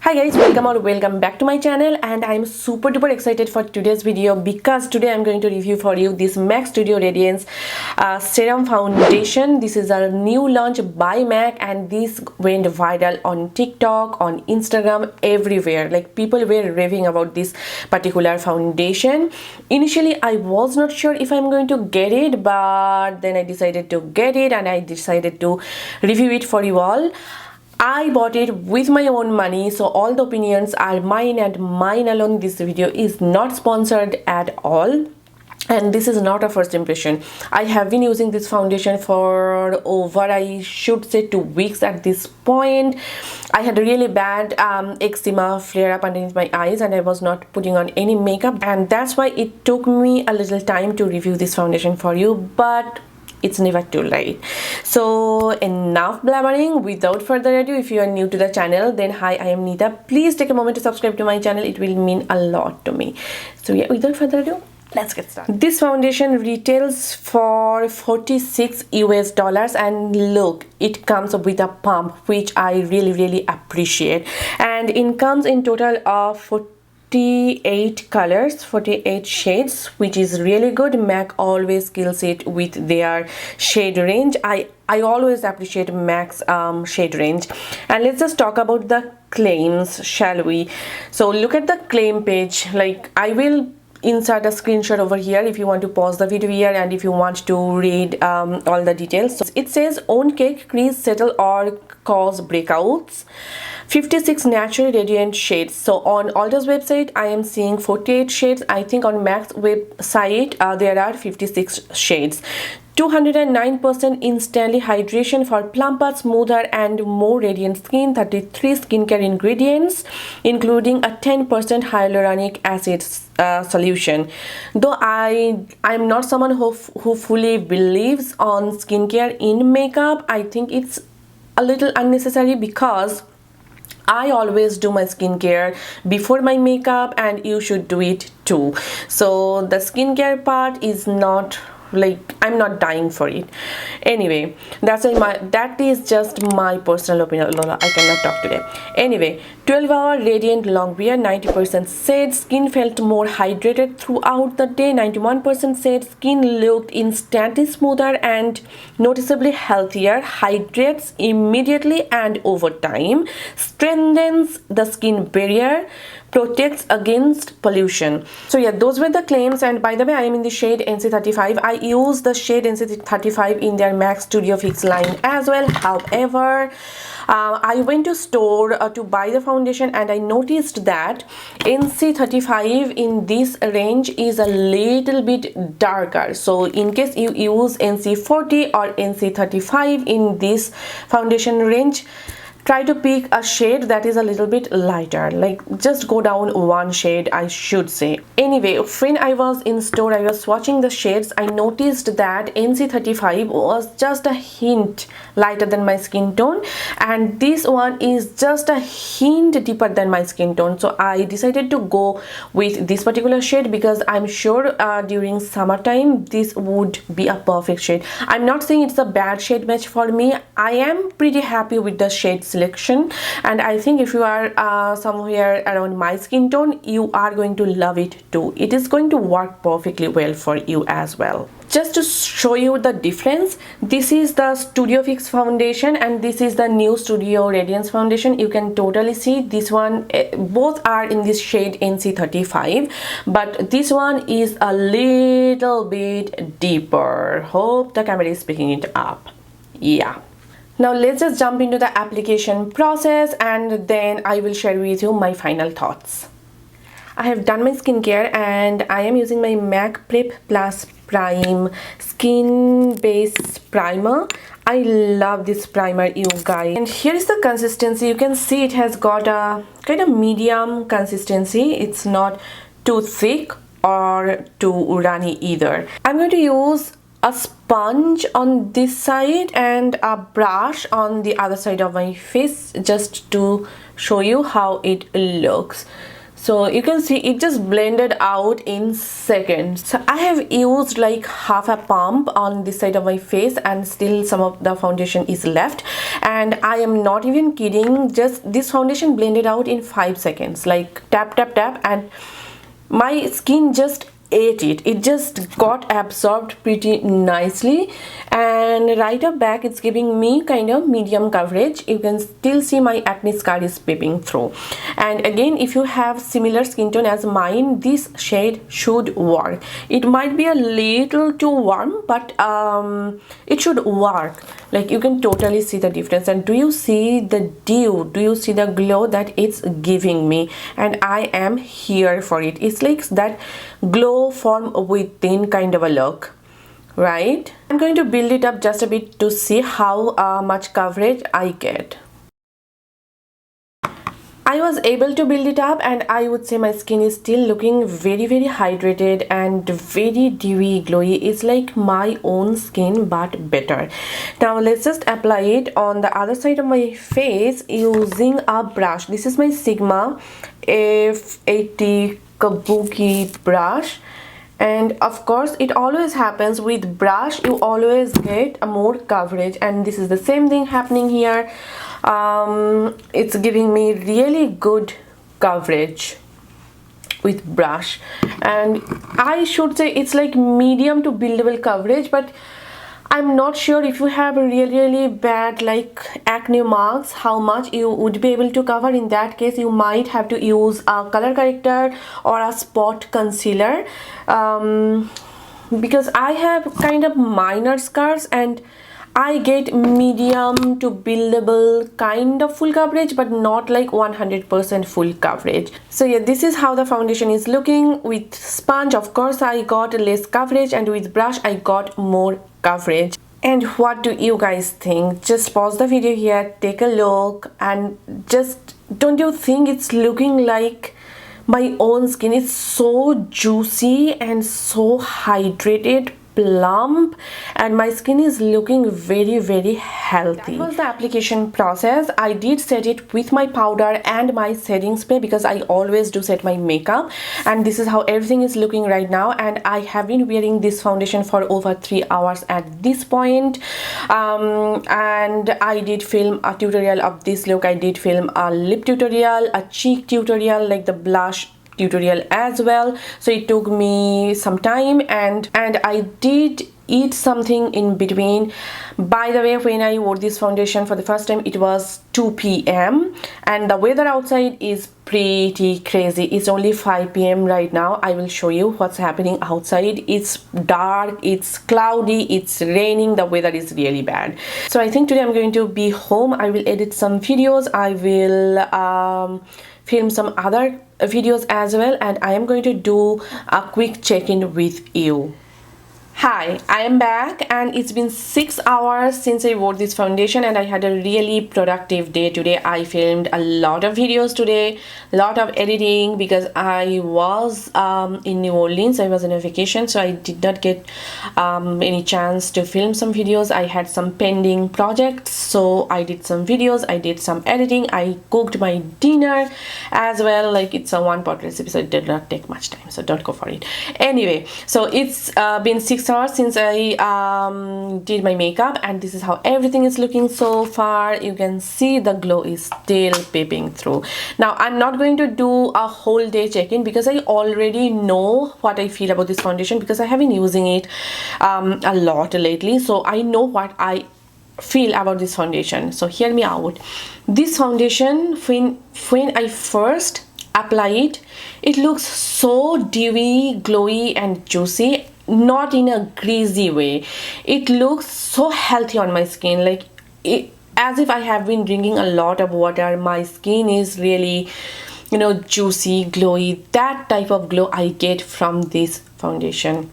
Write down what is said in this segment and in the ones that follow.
Hi guys, welcome back to my channel, and I'm super duper excited for today's video because today I'm going to review for you this MAC Studio Radiance Serum Foundation. This is a new launch by MAC and this went viral on TikTok, on Instagram, everywhere. Like, people were raving about this particular foundation. Initially I was not sure if I'm going to get it, but then I decided to get it and I decided to review it for you all. I bought it with my own money, so all the opinions are mine and mine alone. This video is not sponsored at all, and this is not a first impression. I have been using this foundation for over, I should say, 2 weeks at this point. I had a really bad eczema flare up underneath my eyes and I was not putting on any makeup, and that's why it took me a little time to review this foundation for you, but it's never too late. So enough blabbering. Without further ado, if you are new to the channel, then hi, I am Nita. Please take a moment to subscribe to my channel. It will mean a lot to me. So yeah, without further ado, let's get started. This foundation retails for 46 US dollars, and look, it comes with a pump, which I really appreciate, and it comes in total of 48 colors, 48 shades, which is really good. MAC always kills it with their shade range. I always appreciate MAC's shade range. And let's just talk about the claims, shall we? So look at the claim page. Like, I will insert a screenshot over here if you want to pause the video here and if you want to read all the details. So it says, own cake, crease, settle or cause breakouts, 56 natural radiant shades. So on Alder's website I am seeing 48 shades. I think on MAC's website there are 56 shades. 209% instantly hydration for plumper, smoother and more radiant skin. 33 skincare ingredients, including a 10% hyaluronic acid solution. Though I'm not someone who fully believes on skincare in makeup, I think it's a little unnecessary because I always do my skincare before my makeup, and you should do it too. So the skincare part is not, like, I'm not dying for it. Anyway, that is just my personal opinion. Lola, I cannot talk today. Anyway, 12-hour radiant Lonngwear, 90% said skin felt more hydrated throughout the day. 91% said skin looked instantly smoother and noticeably healthier. Hydrates immediately and over time. Strengthens the skin barrier. Protects against pollution. So yeah, those were the claims. And by the way, I am in the shade NC35. I use the shade NC35 in their MAC Studio Fix line as well. However, I went to store to buy the foundation and I noticed that NC35 in this range is a little bit darker. So in case you use NC40 or NC35 in this foundation range, try to pick a shade that is a little bit lighter. Like, just go down one shade, I should say. Anyway, when I was in store, I was swatching the shades. I noticed that NC35 was just a hint lighter than my skin tone, and this one is just a hint deeper than my skin tone. So I decided to go with this particular shade because I'm sure during summertime this would be a perfect shade. I'm not saying it's a bad shade match for me. I am pretty happy with the shade selection, and I think if you are somewhere around my skin tone, you are going to love it too. It is going to work perfectly well for you as well. Just to show you the difference, this is the Studio Fix foundation and this is the new Studio Radiance foundation. You can totally see this one, both are in this shade NC35, but this one is a little bit deeper. Hope the camera is picking it up. Yeah. Now let's just jump into the application process and then I will share with you my final thoughts. I have done my skincare and I am using my MAC Prep Plus Prime Skin Base Primer. I love this primer, you guys. And here is the consistency. You can see it has got a kind of medium consistency. It's not too thick or too runny either. I'm going to use a sponge on this side and a brush on the other side of my face just to show you how it looks. So you can see it just blended out in seconds. So I have used like half a pump on this side of my face and still some of the foundation is left, and I am not even kidding, just this foundation blended out in 5 seconds, like tap tap tap, and my skin just ate it. It just got absorbed pretty nicely, and right up back it's giving me kind of medium coverage. You can still see my acne scar is peeping through. And again, if you have similar skin tone as mine, this shade should work. It might be a little too warm, but it should work. Like, you can totally see the difference. And do you see the dew? Do you see the glow that it's giving me? And I am here for it. It's like that glow from within kind of a look, right? I'm going to build it up just a bit to see how much coverage I get. I was able to build it up, and I would say my skin is still looking very hydrated and very dewy glowy. It's like my own skin but better. Now let's just apply it on the other side of my face using a brush. This is my Sigma F80 Kabuki brush, and of course it always happens with brush, you always get a more coverage, and this is the same thing happening here. It's giving me really good coverage with brush, and I should say it's like medium to buildable coverage, but I'm not sure if you have really bad like acne marks how much you would be able to cover. In that case, you might have to use a color corrector or a spot concealer, because I have kind of minor scars and I get medium to buildable kind of full coverage, but not like 100% full coverage. So yeah, this is how the foundation is looking. With sponge, of course, I got less coverage, and with brush I got more coverage. And what do you guys think? Just pause the video here, take a look, and just, don't you think it's looking like my own skin? It's so juicy and so hydrated, plump, and my skin is looking very healthy. That was the application process. I did set it with my powder and my setting spray because I always do set my makeup, and this is how everything is looking right now. And I have been wearing this foundation for over 3 hours at this point, and I did film a tutorial of this look. I did film a lip tutorial, a cheek tutorial, like the blush tutorial as well, so it took me some time, and I did eat something in between. By the way, when I wore this foundation for the first time, it was 2 p.m. and the weather outside is pretty crazy. It's only 5 p.m. right now. I will show you what's happening outside. It's dark, it's cloudy, it's raining, the weather is really bad. So I think today I'm going to be home. I will edit some videos, I will film some other videos as well, and I am going to do a quick check-in with you. Hi, I am back, and it's been 6 hours since I wore this foundation, and I had a really productive day today. I filmed a lot of videos today, a lot of editing, because I was in New Orleans. I was on a vacation, so I did not get any chance to film some videos. I had some pending projects, so I did some videos, I did some editing, I cooked my dinner as well. Like, it's a one-pot recipe, so it did not take much time, so don't go for it. Anyway, so it's been 6 hours since I did my makeup, and this is how everything is looking so far. You can see the glow is still peeping through. Now I'm not going to do a whole day check-in because I already know what I feel about this foundation, because I have been using it a lot lately, so I know what I feel about this foundation. So hear me out. This foundation, when I first apply it, it looks so dewy, glowy and juicy, not in a greasy way. It looks so healthy on my skin, like as if I have been drinking a lot of water. My skin is really, you know, juicy, glowy. That type of glow I get from this foundation.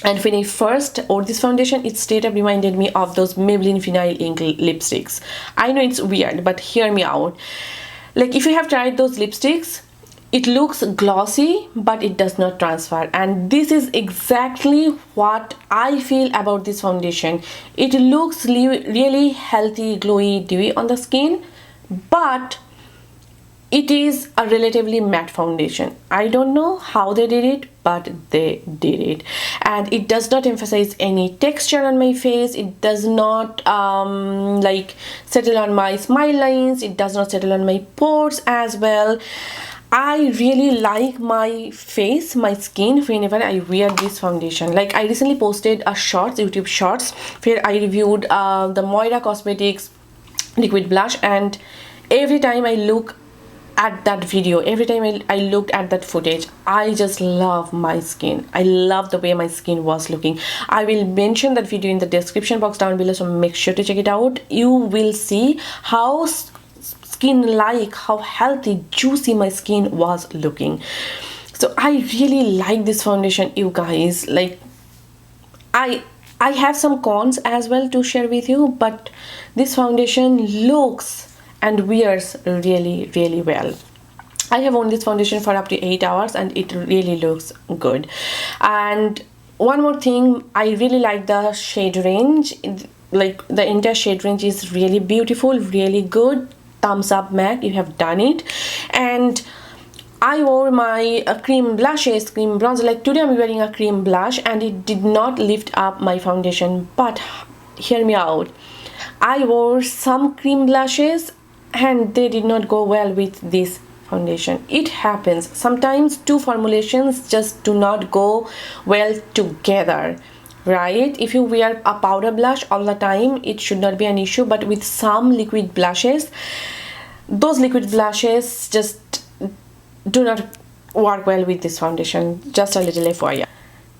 And when I first wore this foundation, it straight up reminded me of those Maybelline Vinyl Ink lipsticks. I know it's weird, but hear me out. Like, if you have tried those lipsticks, it looks glossy, but it does not transfer, and this is exactly what I feel about this foundation. It looks really healthy, glowy, dewy on the skin, but it is a relatively matte foundation. I don't know how they did it, but they did it. And it does not emphasize any texture on my face. It does not like settle on my smile lines. It does not settle on my pores as well. I really like my face, my skin whenever I wear this foundation. Like, I recently posted a shorts, YouTube shorts, where I reviewed the Moira Cosmetics liquid blush, and every time I look at that video, every time I looked at that footage, I just love my skin. I love the way my skin was looking. I will mention that video in the description box down below, so make sure to check it out. You will see how skin-like, how healthy, juicy my skin was looking. So I really like this foundation, you guys. Like, I have some cons as well to share with you, but this foundation looks and wears really, really well. I have worn this foundation for up to 8 hours and it really looks good. And one more thing, I really like the shade range. Like, the entire shade range is really beautiful, really good. Thumbs up, MAC, you have done it. And I wore my cream blushes, cream bronzer. Like, today I'm wearing a cream blush and it did not lift up my foundation, but hear me out, I wore some cream blushes and they did not go well with this foundation. It happens sometimes. Two formulations just do not go well together, right? If you wear a powder blush all the time, it should not be an issue, but with some liquid blushes, those liquid blushes just do not work well with this foundation. Just a little FYI.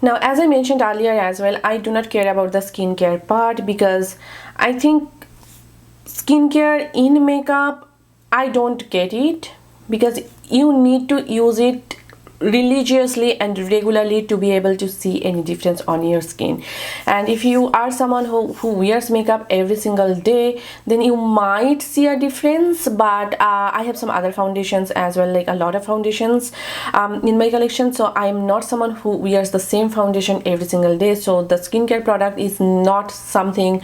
Now, as I mentioned earlier as well, I do not care about the skincare part, because I think skincare in makeup, I don't get it, because you need to use it religiously and regularly to be able to see any difference on your skin. And if you are someone who wears makeup every single day, then you might see a difference. But I have some other foundations as well, like a lot of foundations in my collection, so I'm not someone who wears the same foundation every single day. So the skincare product is not something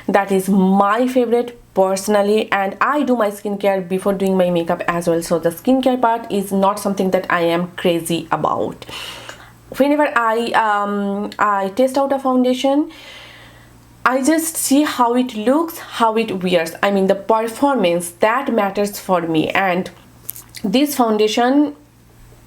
that is my favorite personally, and I do my skincare before doing my makeup as well. So the skincare part is not something that I am crazy about. Whenever I test out a foundation, I just see how it looks, how it wears. I mean, the performance, that matters for me, and this foundation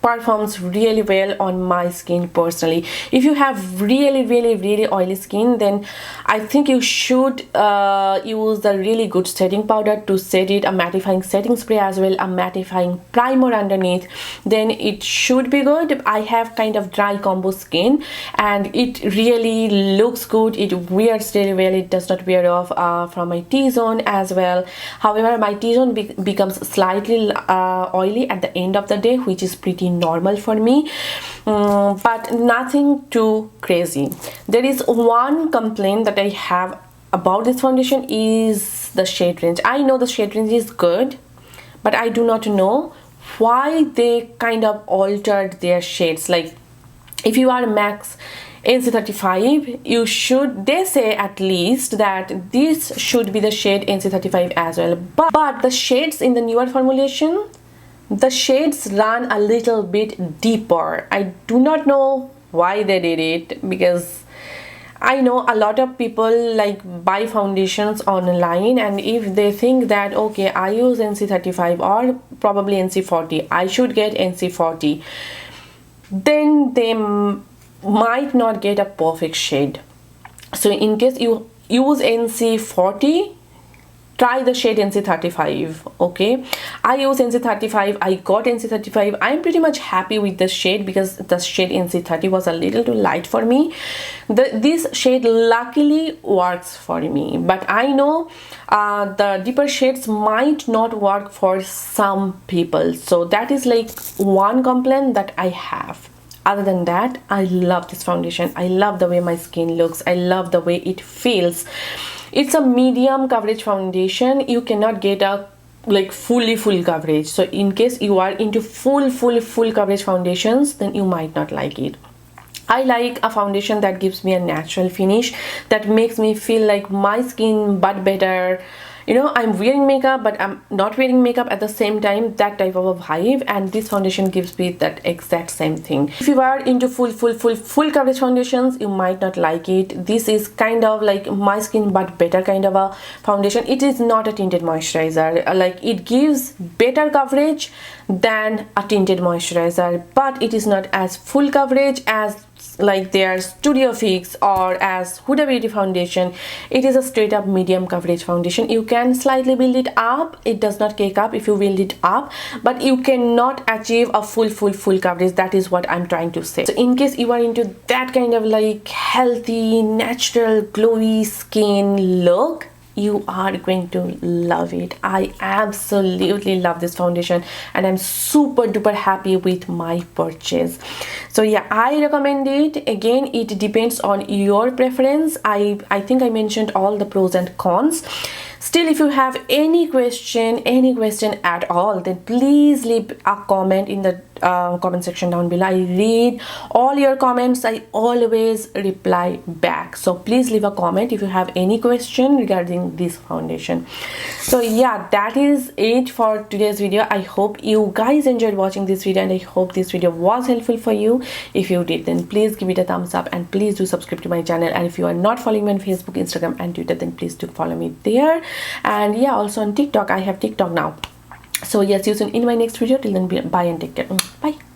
performs really well on my skin personally. If you have really oily skin, then I think you should use the really good setting powder to set it, a mattifying setting spray as well, a mattifying primer underneath, then it should be good. I have kind of dry combo skin and it really looks good. It wears really well. It does not wear off from my T-zone as well. However, my T-zone becomes slightly oily at the end of the day, which is pretty normal for me, but nothing too crazy. There is one complaint that I have about this foundation is the shade range. I know the shade range is good, but I do not know why they kind of altered their shades. Like, if you are max NC35, you should, they say at least that this should be the shade NC35 as well, but the shades in the newer formulation, the shades run a little bit deeper. I do not know why they did it, because I know a lot of people like buy foundations online, and if they think that, okay, I use NC35 or probably NC40, I should get NC40, then they might not get a perfect shade. So in case you use NC40, try the shade NC35. Okay, I use NC35, I got NC35. I'm pretty much happy with the shade because the shade NC30 was a little too light for me. This shade luckily works for me, but I know the deeper shades might not work for some people, so that is like one complaint that I have. Other than that, I love this foundation. I love the way my skin looks. I love the way it feels. It's a medium coverage foundation. You cannot get a like full coverage. So in case you are into full coverage foundations, then you might not like it. I like a foundation that gives me a natural finish, that makes me feel like my skin but better. you know, I'm wearing makeup but I'm not wearing makeup at the same time, that type of a vibe, and this foundation gives me that exact same thing. If you are into full coverage foundations, you might not like it. This is kind of like my skin but better kind of a foundation. It is not a tinted moisturizer, like it gives better coverage than a tinted moisturizer, but it is not as full coverage as like their Studio Fix or as Huda Beauty foundation. It is a straight up medium coverage foundation. You can slightly build it up, it does not cake up if you build it up, but you cannot achieve a full coverage. That is what I'm trying to say. So in case you are into that kind of like healthy, natural, glowy skin look, you are going to love it. I absolutely love this foundation and I'm super duper happy with my purchase. So yeah, I recommend it. Again, it depends on your preference. I think I mentioned all the pros and cons. Still, if you have any question at all, then please leave a comment in the comment section down below. I read all your comments. I always reply back. So please leave a comment if you have any question regarding this foundation. So yeah, that is it for today's video. I hope you guys enjoyed watching this video and I hope this video was helpful for you. If you did, then please give it a thumbs up and please do subscribe to my channel. And if you are not following me on Facebook, Instagram and Twitter, then please do follow me there. And yeah, also on TikTok. I have TikTok now. So yes, see you soon in my next video. Till then, bye and take care. Bye.